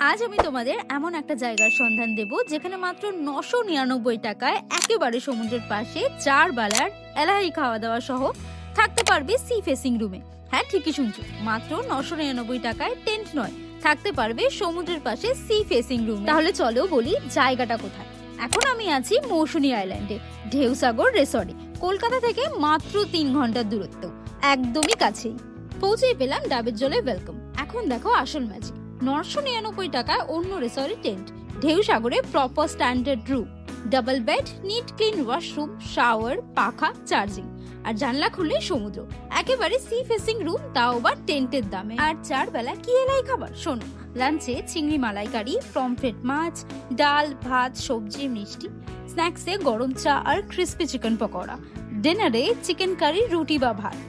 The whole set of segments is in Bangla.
আজ আমি তোমাদের এমন একটা জায়গার সন্ধান দেব যেখানে মাত্র 999 টাকায় একেবারে সমুদ্রের পাশে 4 বেলার এলাহি খাওয়া দাওয়া সহ থাকতে পারবে সি ফেসিং রুমে। হ্যাঁ, ঠিকই শুনছো, মাত্র 999 টাকায় টেন্ট নয়, থাকতে পারবে সমুদ্রের পাশে সি ফেসিং রুমে। তাহলে চলো বলি জায়গাটা কোথায়। এখন আমি আছি মৌসুনী আইল্যান্ডে, ঢেউসাগর রিসর্টে। কলকাতা থেকে মাত্র 3 ঘন্টার দূরত্ব, একদমই কাছেই। পৌঁছেই পেলাম ডাবের জলে ওয়েলকাম। এখন দেখো আসল ম্যাজিক। 999 টাকায় অন্য রিসর্টে টেন্ট, ঢেউসাগরে proper standard room, double bed, neat clean washroom, shower, পাখা, চার্জিং, আর জানলা খুললে সমুদ্র। একেবারে সি ফেসিং রুম, তাও আবার টেন্টের দামে। আর 4 বেলা কি এলাই খাবার শোনো। লাঞ্চে চিংড়ি মালাইকারি, পমফ্রেট মাছ, ডাল ভাত, সবজি, মিষ্টি। স্ন্যাক্সে গরম চা আর ক্রিস্পি চিকেন পকোড়া। ডিনারে চিকেন কারি, রুটি বা ভাত।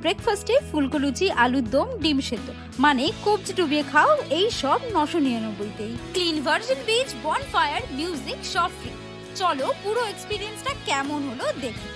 ব্রেকফাস্টে ফুলকো লুচি, আলুর দম, ডিম সেদ্ধ। মানে কবজি ডুবিয়ে খাও এই সব 999তেই। Clean virgin beach, bonfire, music সব ফ্রি। চলো পুরো এক্সপিরিয়েন্সটা কেমন হলো দেখি।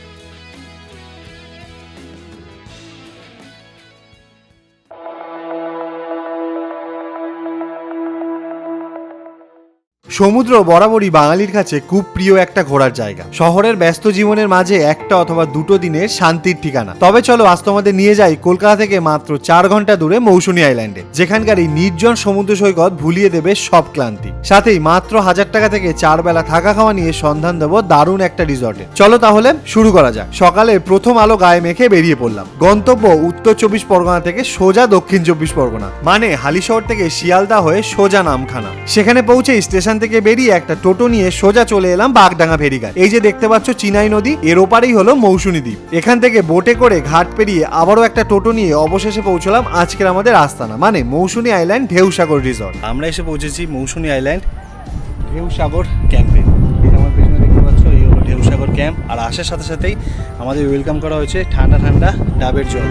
সমুদ্র বরাবরই বাঙালির কাছে খুব প্রিয় একটা ঘোরার জায়গা। শহরের ব্যস্ত জীবনের মাঝে একটা অথবা দুটো দিনের শান্তির ঠিকানা। তবে চলো আজ তোমাদের নিয়ে যাই কলকাতা থেকে মাত্র 4 ঘন্টা দূরে মৌসুনী আইল্যান্ডে, যেখানকার এই নির্জন সমুদ্র সৈকত ভুলিয়ে দেবে সব ক্লান্তি। সাথেই মাত্র 1000 টাকা থেকে 4 বেলা থাকা খাওয়া নিয়ে সন্ধান দেবো দারুণ একটা রিসর্টে। চলো তাহলে শুরু করা যাক। সকালে প্রথম আলো গায়ে মেখে বেরিয়ে পড়লাম। গন্তব্য উত্তর 24 পরগনা থেকে সোজা দক্ষিণ 24 পরগনা, মানে হালিশহর থেকে শিয়ালদা হয়ে সোজা নামখানা। সেখানে পৌঁছে স্টেশন থেকে বেরিয়ে একটা টোটো নিয়ে সোজা চলে এলাম বাগডাঙ্গা ফেরিঘাট। এই যে দেখতে পাচ্ছ চিনাই নদী, এর ওপারেই হলো মৌসুনী দ্বীপ। এখান থেকে বোটে করে ঘাট পেরিয়ে আবারও একটা টোটো নিয়ে অবশেষে পৌঁছলাম আজকের আমাদের আস্তানা, মানে মৌসুনী আইল্যান্ড ঢেউসাগর রিসর্ট। আমরা এসে পৌঁছেছি মৌসুনী আইল্যান্ড ঢেউসাগর ক্যাম্পে। আমার পেছনে দেখতে পাচ্ছ এই হলো ঢেউসাগর ক্যাম্প। আর আসার সাথে সাথেই আমাদের ওয়েলকাম করা হয়েছে ঠান্ডা ঠান্ডা ডাবের জল।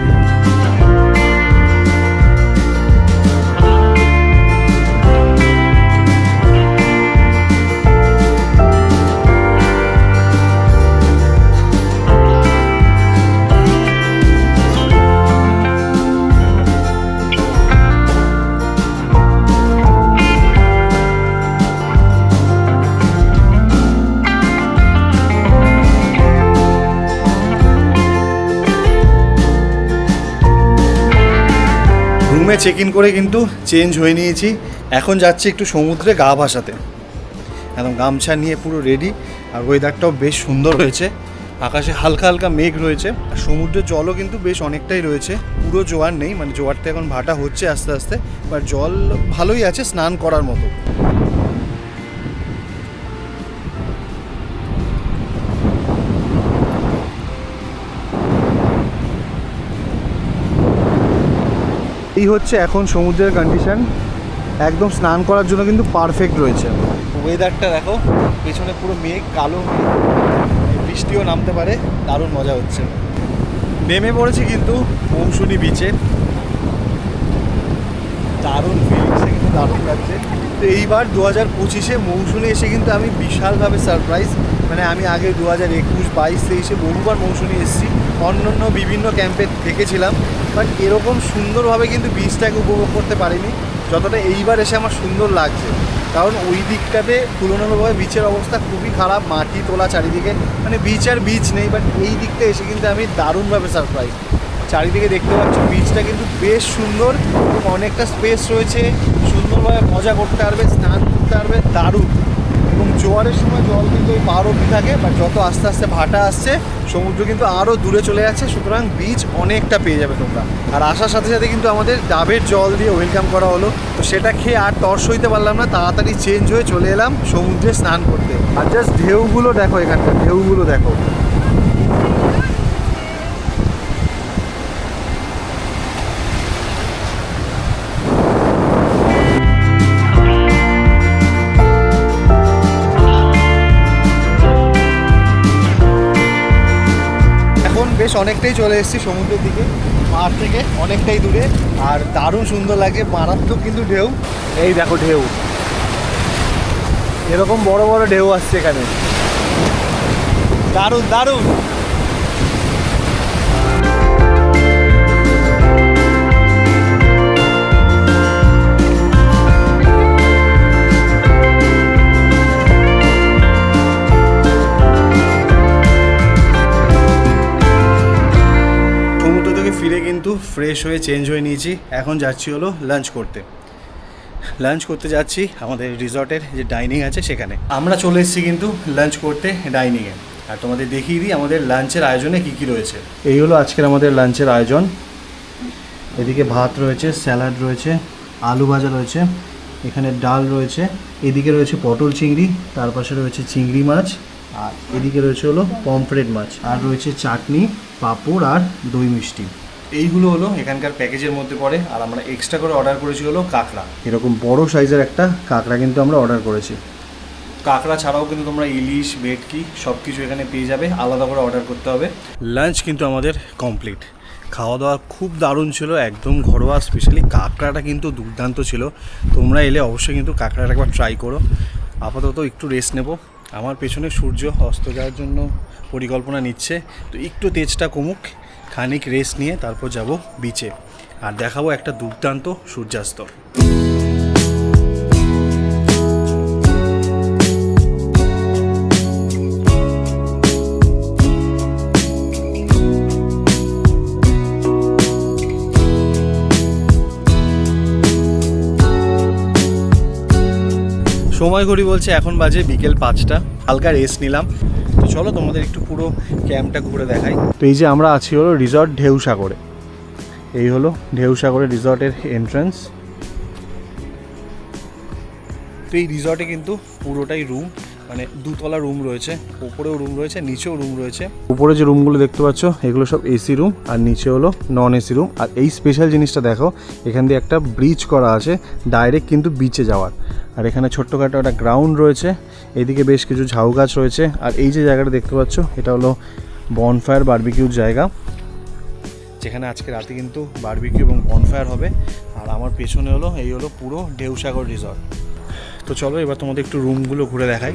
রুমে চেক ইন করে কিন্তু চেঞ্জ হয়ে নিয়েছি। এখন যাচ্ছি একটু সমুদ্রে গা ভাসাতে। একদম গামছা নিয়ে পুরো রেডি। আর ওয়েদারটাও বেশ সুন্দর হয়েছে, আকাশে হালকা হালকা মেঘ রয়েছে। আর সমুদ্রের জলও কিন্তু বেশ অনেকটাই রয়েছে, পুরো জোয়ার নেই, মানে জোয়ারটা এখন ভাটা হচ্ছে আস্তে আস্তে, বাট জল ভালোই আছে স্নান করার মতো। এই হচ্ছে এখন সমুদ্রের কন্ডিশন, একদম স্নান করার জন্য কিন্তু পারফেক্ট রয়েছে। ওয়েদারটা দেখো, পেছনে পুরো মেঘ, কালো মেঘ, বৃষ্টিও নামতে পারে, দারুণ মজা হচ্ছে। নেমে পড়েছি কিন্তু মৌসুনী বিচে, দারুণ ফিলিংসে কিন্তু দারুণ লাগছে। তো এইবার 2025-এ মৌসুনী এসে কিন্তু আমি বিশালভাবে সারপ্রাইজ। মানে আমি আগে 2021, 22, 23-এ বহুবার মৌসুনী এসেছি, অন্য বিভিন্ন ক্যাম্পে দেখেছিলাম, বাট এরকম সুন্দরভাবে কিন্তু বিচটাকে উপভোগ করতে পারিনি যতটা এইবার এসে আমার সুন্দর লাগছে। কারণ ওই দিকটাতে তুলনামূলকভাবে বিচের অবস্থা খুবই খারাপ, মাটি তোলা চারিদিকে, মানে বিচ আর বিচ নেই। বাট এই দিকটা এসে কিন্তু আমি দারুণভাবে সারপ্রাইজ। চারিদিকে দেখতে পাচ্ছি বিচটা কিন্তু বেশ সুন্দর এবং অনেকটা স্পেস রয়েছে, সুন্দরভাবে মজা করতে পারবে, স্নান করতে পারবে, দারুণ। এবং জোয়ারের সময় জল কিন্তু ওই পার অবধি থাকে, বাট যত আস্তে আস্তে ভাটা আসছে সমুদ্র কিন্তু আরও দূরে চলে যাচ্ছে, সুতরাং বিচ অনেকটা পেয়ে যাবে তোমরা। আর আসার সাথে সাথে কিন্তু আমাদের ডাবের জল দিয়ে ওয়েলকাম করা হলো, তো সেটা খেয়ে আর তর সইতে পারলাম না, তাড়াতাড়ি চেঞ্জ হয়ে চলে এলাম সমুদ্রে স্নান করতে। আর জাস্ট ঢেউগুলো দেখো, এখানকার ঢেউগুলো দেখো। বেশ অনেকটাই চলে এসেছি সমুদ্রের দিকে, পাহাড় থেকে অনেকটাই দূরে, আর দারুণ সুন্দর লাগে, মারাত্মক কিন্তু ঢেউ। এই দেখো ঢেউ, এরকম বড় বড় ঢেউ আসছে এখানে, দারুণ দারুণ। ফ্রেশ হয়ে চেঞ্জ হয়ে নিয়েছি, এখন যাচ্ছি হলো লাঞ্চ করতে যাচ্ছি আমাদের রিসর্টের যে ডাইনিং আছে সেখানে। আমরা চলে এসেছি কিন্তু লাঞ্চ করতে ডাইনিংয়ে, আর তোমাদের দেখিয়ে দিই আমাদের লাঞ্চের আয়োজনে কী কী রয়েছে। এই হলো আজকের আমাদের লাঞ্চের আয়োজন। এদিকে ভাত রয়েছে, স্যালাড রয়েছে, আলু ভাজা রয়েছে, এখানে ডাল রয়েছে, এদিকে রয়েছে পটল চিংড়ি, তার পাশে রয়েছে চিংড়ি মাছ, আর এদিকে রয়েছে হলো পমফ্রেট মাছ, আর রয়েছে চাটনি, পাঁপড় আর দই মিষ্টি। এইগুলো হলো এখানকার প্যাকেজের মধ্যে পড়ে। আর আমরা এক্সট্রা করে অর্ডার করেছি হলো কাঁকড়া, এরকম বড় সাইজের একটা কাঁকড়া কিন্তু আমরা অর্ডার করেছি। কাঁকড়া ছাড়াও কিন্তু তোমরা ইলিশ, ভেটকি সব কিছু এখানে পেয়ে যাবে, আলাদা করে অর্ডার করতে হবে। লাঞ্চ কিন্তু আমাদের কমপ্লিট। খাওয়া দাওয়া খুব দারুণ ছিল, একদম ঘরোয়া। স্পেশালি কাঁকড়াটা কিন্তু দুর্দান্ত ছিল। তোমরা এলে অবশ্যই কিন্তু কাঁকড়াটা একবার ট্রাই করো। আপাতত একটু রেস্ট নেব। আমার পেছনে সূর্য অস্ত যাওয়ার জন্য পরিকল্পনা নিচ্ছে, তো একটু তেজটা কমুক, খানিক রেস্ট নিয়ে তারপর যাব বিচে, আর দেখাবো একটা দুর্দান্ত সূর্যাস্ত। সময় ঘড়ি বলছে এখন বাজে বিকেল 5টা। হালকা রেস্ট নিলাম, তো চলো তোমাদের একটু পুরো ক্যাম্পটা ঘুরে দেখাই। তো এই যে আমরা আছি হলো রিসর্ট ঢেউসাগরে। এই হলো ঢেউসাগরের রিসর্টের এন্ট্রান্স। তো এই রিসর্টে কিন্তু পুরোটাই রুম, মানে দুতলা রুম রয়েছে, উপরেও রুম রয়েছে, নিচেও রুম রয়েছে। উপরে যে রুমগুলো দেখতে পাচ্ছ এগুলো সব এসি রুম, আর নিচে হলো নন এসি রুম। আর এই স্পেশাল জিনিসটা দেখো, এখান দিয়ে একটা ব্রিজ করা আছে ডাইরেক্ট কিন্তু বিচে যাওয়ার। আর এখানে ছোট্টখাটো একটা গ্রাউন্ড রয়েছে, এদিকে বেশ কিছু ঝাউ গাছ রয়েছে। আর এই যে জায়গাটা দেখতে পাচ্ছ এটা হলো বনফায়ার বারবিকিউর জায়গা, যেখানে আজকে রাতে কিন্তু বারবিকিউ এবং বনফায়ার হবে। আর আমার পেছনে হলো এই হলো পুরো ঢেউসাগর রিসর্ট। তো চলো এবার তোমাদের একটু রুমগুলো ঘুরে দেখাই।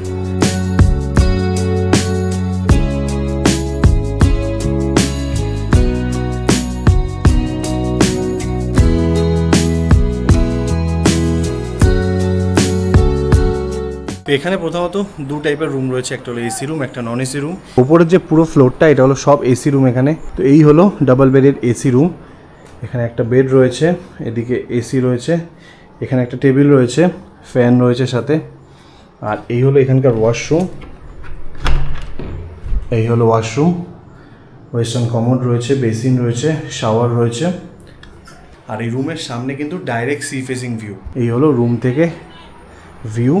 এখানে প্রথমত দু টাইপের রুম রয়েছে, একটা হলো এসি রুম, একটা নন এসি রুম। উপরের যে পুরো ফ্লোরটা এটা হলো সব এসি রুম এখানে। তো এই হলো ডাবল বেডের এসি রুম। এখানে একটা বেড রয়েছে, এদিকে এসি রয়েছে, এখানে একটা টেবিল রয়েছে, ফ্যান রয়েছে সাথে। আর এই হলো এখানকার ওয়াশরুম। এই হলো ওয়াশরুম, ওয়েস্টার্ন কমোড রয়েছে, বেসিন রয়েছে, শাওয়ার রয়েছে। আর এই রুমের সামনে কিন্তু ডাইরেক্ট সি ফেসিং ভিউ। এই হলো রুম থেকে ভিউ,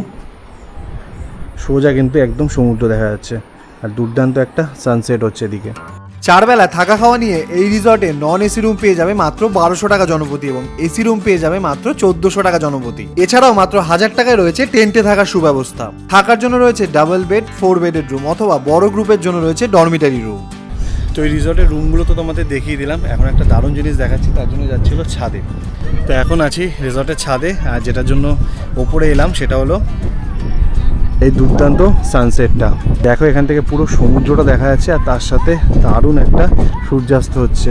সোজা কিন্তু একদম সমুদ্র দেখা যাচ্ছে, আর দুর্দান্ত একটা সানসেট হচ্ছে এদিকে। 4 বেলা থাকা খাওয়া নিয়ে এই রিসর্টে নন এসি রুম পেয়ে যাবে মাত্র 1200 টাকা জনপ্রতি, এবং এসি রুম পেয়ে যাবে মাত্র 1400 টাকা জনপ্রতি। এছাড়াও মাত্র 1000 টাকায় রয়েছে টেন্টে থাকার সুব্যবস্থা। থাকার জন্য রয়েছে ডাবল বেড, 4 বেডের রুম, অথবা বড় গ্রুপের জন্য রয়েছে ডরমিটারি রুম। তো এই রিসর্টের রুমগুলো তো তোমাদের দেখিয়ে দিলাম, এখন একটা দারুণ জিনিস দেখাচ্ছি, তার জন্য যাচ্ছিল ছাদে। তো এখন আছি রিসর্টের ছাদে, আর যেটার জন্য ওপরে এলাম সেটা হলো এই দুর্দান্ত সানসেটটা। দেখো এখান থেকে পুরো সমুদ্রটা দেখা যাচ্ছে, আর তার সাথে দারুণ একটা সূর্যাস্ত হচ্ছে।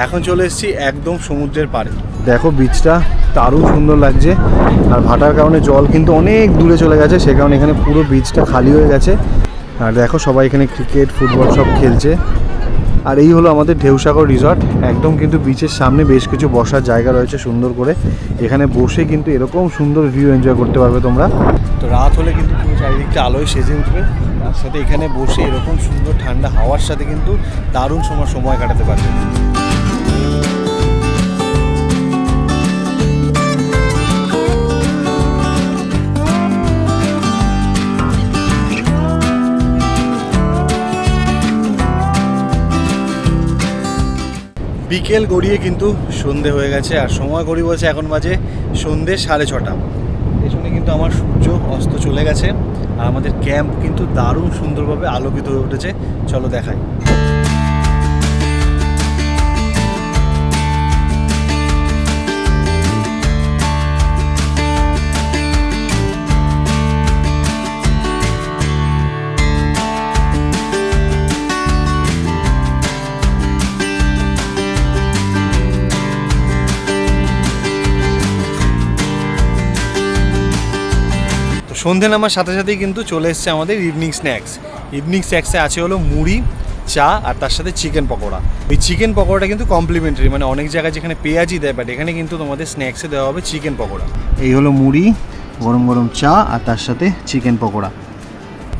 এখন চলে এসেছি একদম সমুদ্রের পাড়ে। দেখো বিচটা দারুণ সুন্দর লাগছে, আর ভাটার কারণে জল কিন্তু অনেক দূরে চলে গেছে, সে কারণে এখানে পুরো বিচটা খালি হয়ে গেছে। আর দেখো সবাই এখানে ক্রিকেট, ফুটবল সব খেলছে। আর এই হলো আমাদের ঢেউসাগর রিসর্ট। একদম কিন্তু বিচের সামনে বেশ কিছু বসার জায়গা রয়েছে সুন্দর করে, এখানে বসে কিন্তু এরকম সুন্দর ভিউ এনজয় করতে পারবে তোমরা। তো রাত হলে কিন্তু পুরো চারিদিকটা আলোয় সেজে উঠবে, তার সাথে এখানে বসে এরকম সুন্দর ঠান্ডা হাওয়ার সাথে কিন্তু দারুণ সময় কাটাতে পারবে। বিকেল গড়িয়ে কিন্তু সন্ধে হয়ে গেছে, আর সময় ঘড়ি বলছে এখন বাজে সন্ধে 6:30। পেছনে কিন্তু আমার সূর্য অস্ত চলে গেছে, আর আমাদের ক্যাম্প কিন্তু দারুণ সুন্দরভাবে আলোকিত হয়ে উঠেছে। চলো দেখাই। সন্ধে নামার সাথে সাথেই কিন্তু চলে এসছে আমাদের ইভিনিং স্ন্যাক্সে আছে হলো মুড়ি, চা আর তার সাথে চিকেন পকোড়া। এই চিকেন পকোড়াটা কিন্তু কমপ্লিমেন্টারি, মানে অনেক জায়গায় যেখানে পেঁয়াজি দেয়, বাট এখানে কিন্তু তোমাদের স্ন্যাক্সে দেওয়া হবে চিকেন পকোড়া। এই হলো মুড়ি, গরম গরম চা আর তার সাথে চিকেন পকোড়া।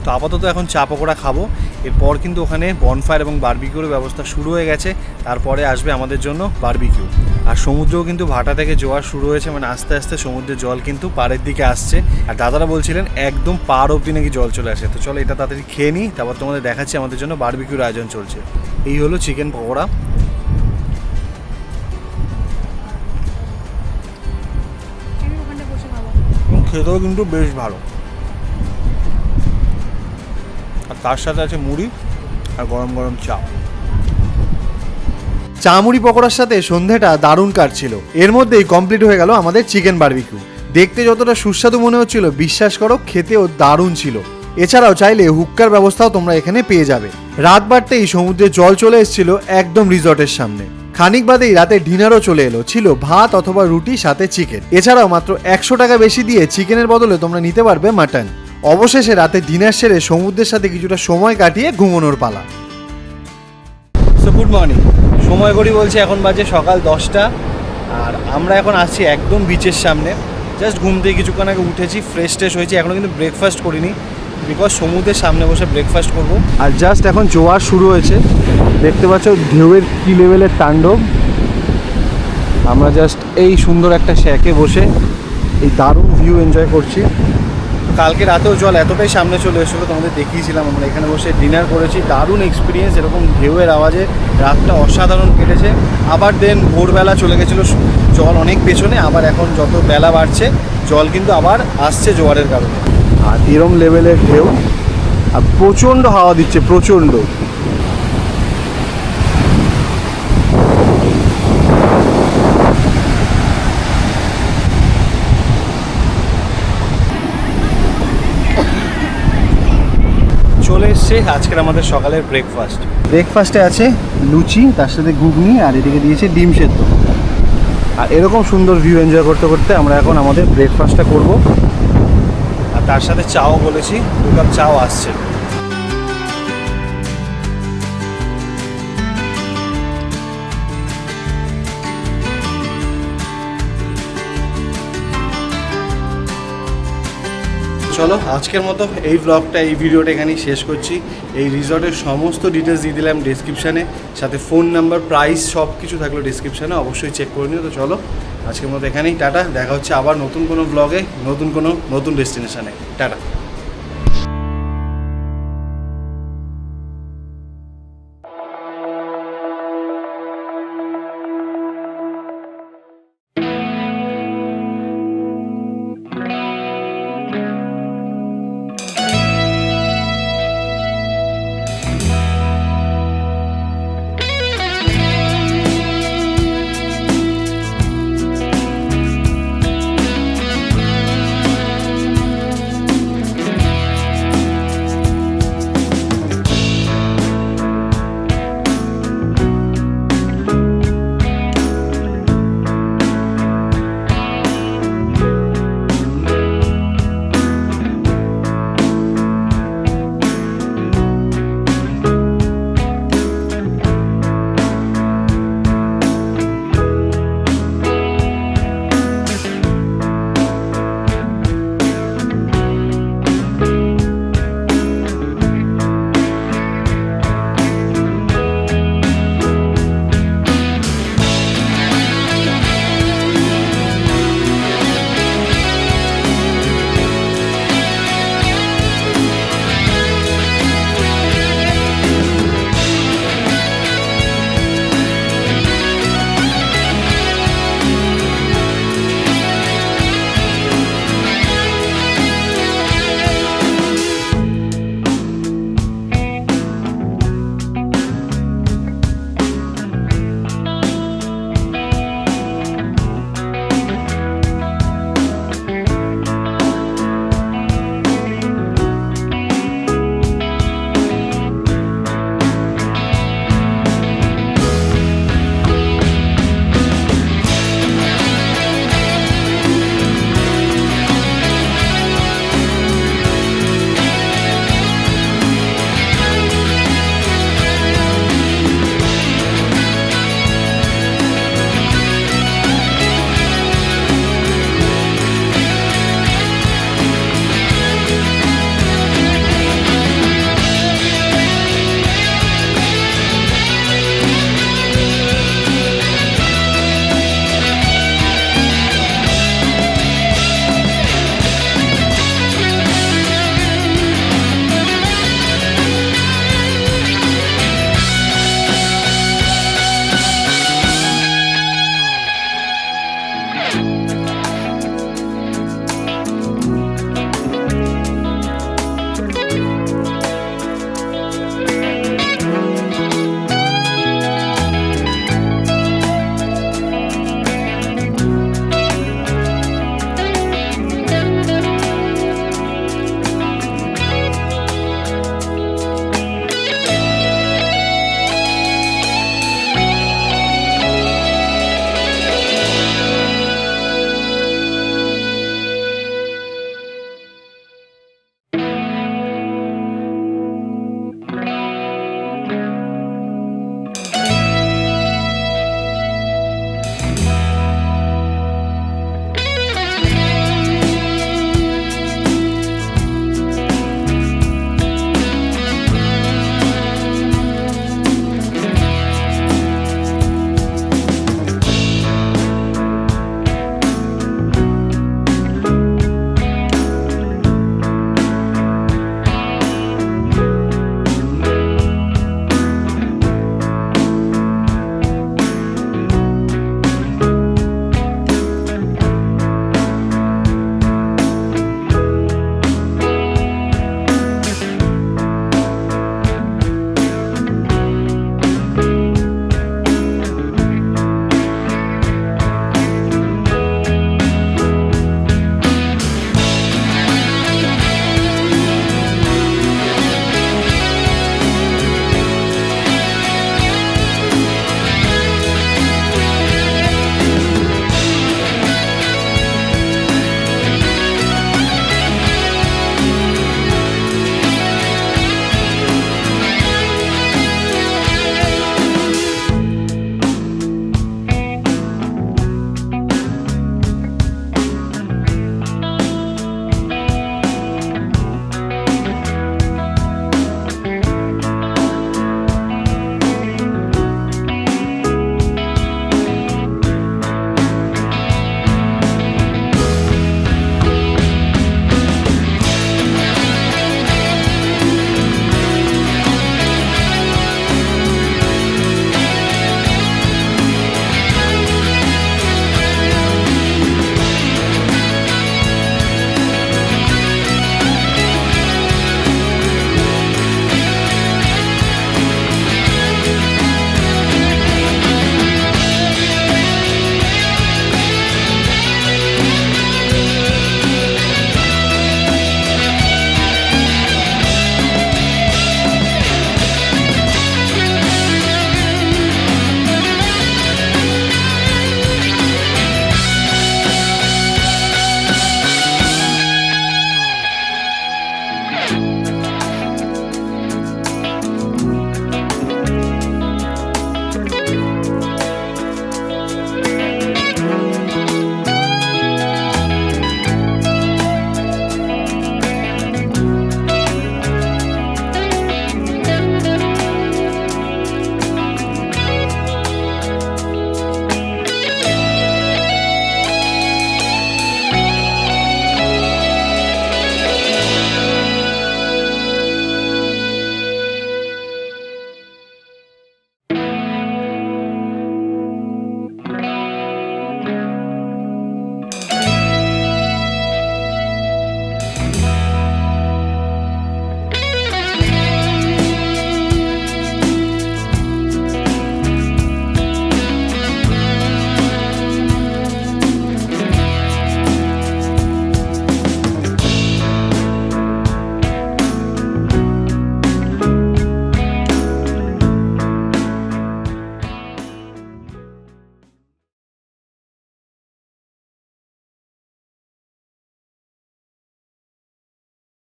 তো আপাতত এখন চা পকোড়া খাবো, এরপর কিন্তু ওখানে বনফায়ার এবং বারবিকিউর ব্যবস্থা শুরু হয়ে গেছে। তারপরে আসবে আমাদের জন্য বারবিকিউ। আর সমুদ্রেও কিন্তু ভাটা থেকে জোয়ার শুরু হয়েছে, মানে আস্তে আস্তে সমুদ্রের জল কিন্তু পাড়ের দিকে আসছে। আর দাদারা বলছিলেন একদম পাড় অবধি নাকি জল চলে আসে। তো চলো এটা তাড়াতাড়ি খেয়ে নিই, তারপর তোমাদের দেখাচ্ছি আমাদের জন্য বারবিকিউর আয়োজন চলছে। এই হলো চিকেন পকোড়া। খেতেও কিন্তু বেশ ভালো, আর তার সাথে আছে মুড়ি আর গরম গরম চা। চা মুড়ি পকোড়ার সাথে সন্ধেটা দারুণ কাটছিল। এর মধ্যেই কমপ্লিট হয়ে গেল আমাদের চিকেন বারবিকিউ। দেখতে যতটা সুস্বাদু মনে হচ্ছিল, বিশ্বাস করো খেতেও দারুণ ছিল। এছাড়াও চাইলে হুক্কার ব্যবস্থাও তোমরা এখানে পেয়ে যাবে। রাত বাড়তেই সমুদ্রে জল চলে এসেছিল একদম রিসর্টের সামনে। খানিক বাদেই রাতে ডিনারও চলে এলো, ছিল ভাত অথবা রুটি সাথে চিকেন। এছাড়াও মাত্র 100 টাকা বেশি দিয়ে চিকেনের বদলে তোমরা নিতে পারবে মাটন। অবশেষে রাতে ডিনার সেরে সমুদ্রের সাথে কিছুটা সময় কাটিয়ে ঘুমানোর পালা। সো গুড মর্নিং, সময় করি বলছে এখন বাজে সকাল 10টা, আর আমরা এখন আছি একদম বিচের সামনে। জাস্ট ঘুম থেকে কিছুক্ষণ আগে উঠেছি, ফ্রেশ ট্রেশ হয়েছি, এখনও কিন্তু ব্রেকফাস্ট করিনি, বিকজ সমুদ্রের সামনে বসে ব্রেকফাস্ট করব। আর জাস্ট এখন জোয়ার শুরু হয়েছে, দেখতে পাচ্ছ ঢেউয়ের কী লেভেলের তাণ্ডব। আমরা জাস্ট এই সুন্দর একটা শ্যাকে বসে এই দারুণ ভিউ এনজয় করছি। কালকে রাতেও জল এতটাই সামনে চলে এসেছিলো, তোমাদের দেখিয়েছিলাম। আমরা এখানে বসে ডিনার করেছি, দারুণ এক্সপিরিয়েন্স। এরকম ঢেউয়ের আওয়াজে রাতটা অসাধারণ কেটেছে। আবার দেন ভোরবেলা চলে গেছিলো জল অনেক পেছনে, আবার এখন যত বেলা বাড়ছে জল কিন্তু আবার আসছে জোয়ারের কারণে। আর এরম লেভেলের ঢেউ, আর প্রচণ্ড হাওয়া দিচ্ছে, প্রচণ্ড। চলে এসছে আজকের আমাদের সকালের ব্রেকফাস্টে আছে লুচি, তার সাথে ঘুগনি, আর এদিকে দিয়েছে ডিম সেদ্ধ। আর এরকম সুন্দর ভিউ এনজয় করতে করতে আমরা এখন আমাদের ব্রেকফাস্টটা করব। আর তার সাথে চাও বলেছি, 2 কাপ চাও আসছে। চলো আজকের মতো এই ব্লগটা, এই ভিডিওটা এখানেই শেষ করছি। এই রিসর্টের সমস্ত ডিটেলস দিয়ে দিলাম ডিসক্রিপশানে, সাথে ফোন নাম্বার, প্রাইস সব কিছু থাকলো ডিসক্রিপশানে, অবশ্যই চেক করে নিও। তো চলো আজকের মতো এখানেই টাটা, দেখা হচ্ছে আবার নতুন কোনো ব্লগে, নতুন ডেস্টিনেশানে। টাটা।